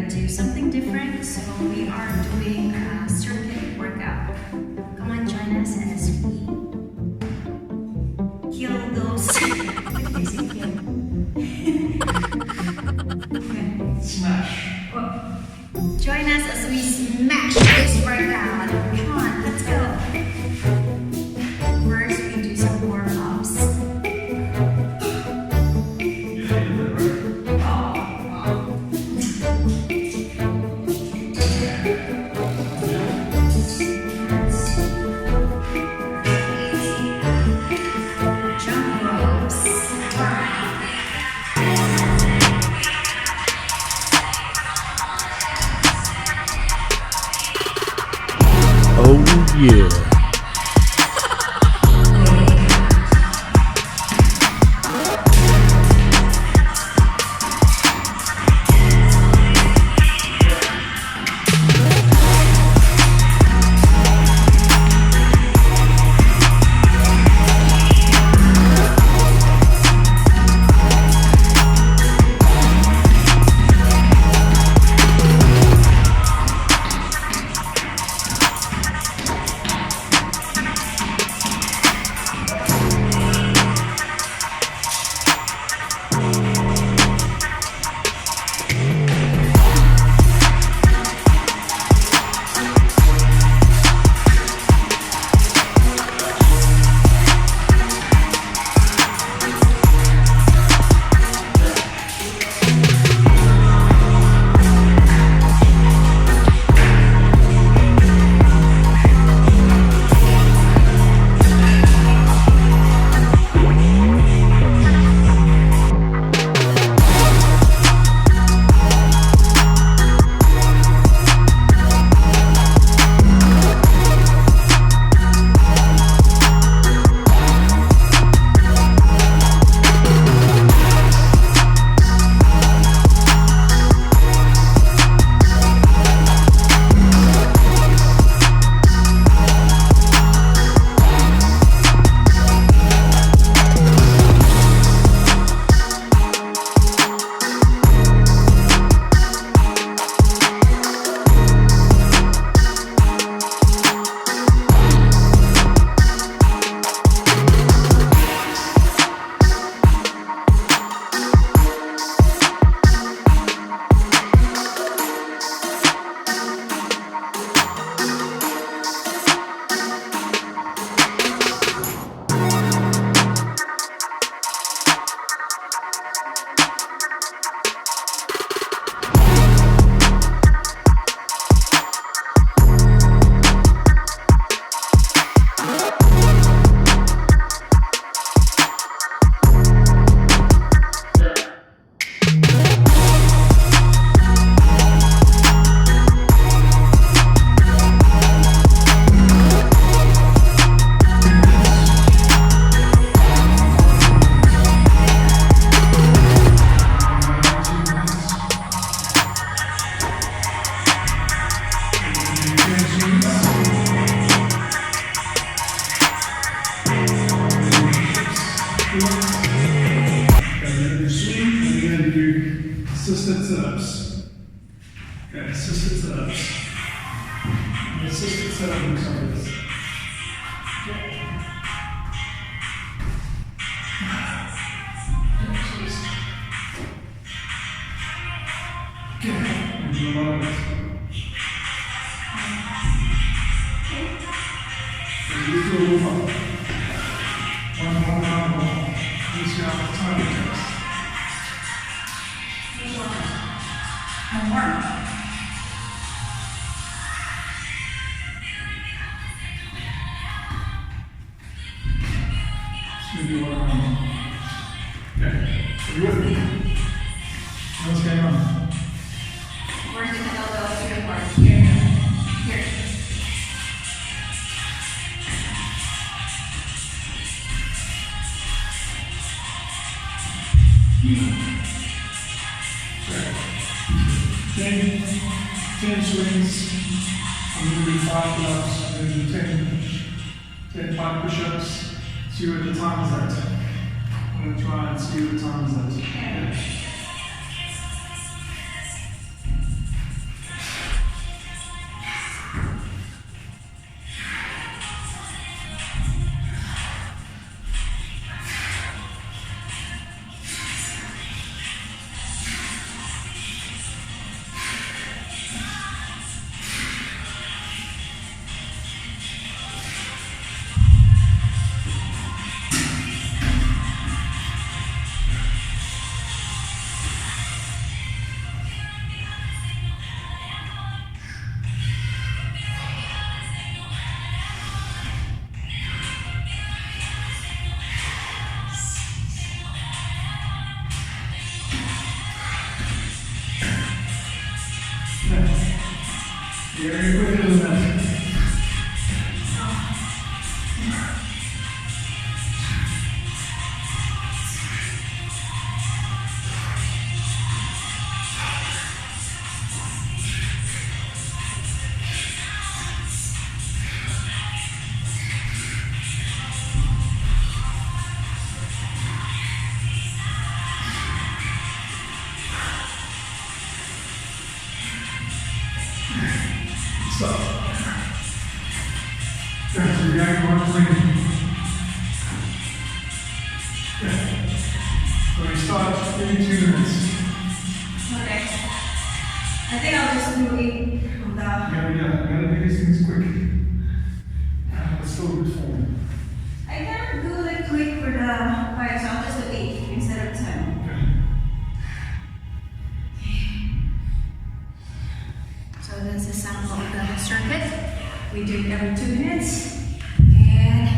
Do something different, so we are doing a circuit workout. Come on, join us as we kill those. Smash. Well, join us as we smash this workout. Come on, let's go. First, we do some warm-ups. Oh yeah. Assisted sit-ups. Okay, assisted sit-ups. An assisted sit-up looks like this. Okay, and do a lot of this. So you do a move up. One. You see how much time it takes. One more. Maybe one more. Okay, are you with me? What's going on? Where's the kettlebell? Here. 20 swings. I'm going to do 5 pull-ups. I'm going to do 10 5 push-ups. See where the time is at. I'm going to try and see where the time is at. Yeah. Very quickly than that. Stop. Yeah, so you got one swing. Yeah. So we start in 2 minutes. Okay. I think I'll just do it on the. Yeah, you gotta do these things quick. That's still good form. I can't do the quick for the fire, so I'll just do 8 instead of 10. So that's a sample of the circuit. We do it every 2 minutes. And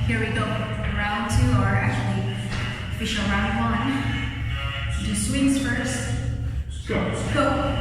here we go. Round 2, or actually official round 1. Do swings first. Go. Go.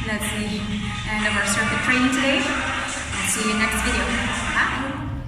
That's the end of our circuit training today. We'll see you next video. Bye.